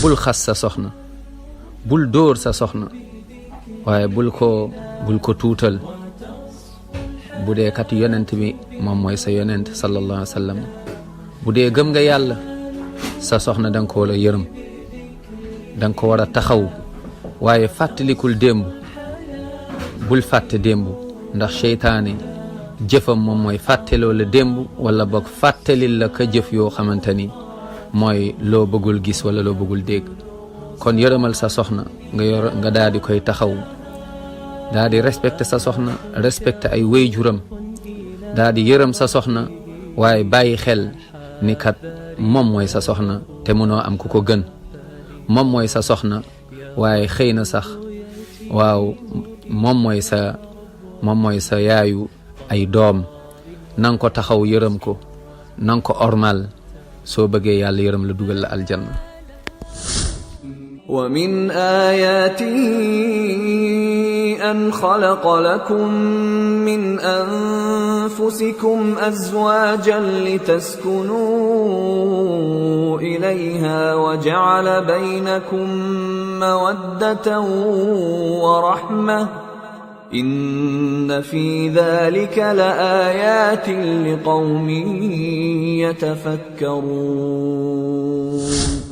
bul xas sa soxna bul dóor sa soxna waaye bul ko tuutal bu dee kat yonent bi moom mooy sa yonent sallallahu alayhi wa sallam bu dee gëm nga yàlla sa soxna danga ko war a yërëm danga ko war a taxaw waaye fàttalikul démb bul fàtte démb ndax seytaane jëfam moom mooy fàtteloo la démb wala boog fàttalil la ka jëf yoo xamante ni mooy loo bëggul gis wala loo bëggul dégg kon yërëmal sa soxna nga daal di koy taxaw daal di respecté sa soxna respecté ay wéyjuram daal di yërëm sa soxna waaye bàyyi xel ni kat moom mooy sa soxna te mënoo am ku ko gën moom mooy sa soxna waaye xëy na sax waaw moom mooy sa yaayu ay doom nanga ko taxaw yërëm ko nanga ko ormal soo bëggee yàlla yërëm la dugal la aljanna wa min ayatihi an khalaqa lakum min anfusikum azwajan litaskunu ilayha wa ja'ala baynakum mawaddatan wa rahmah إن في ذلك لآيات لقوم يتفكرون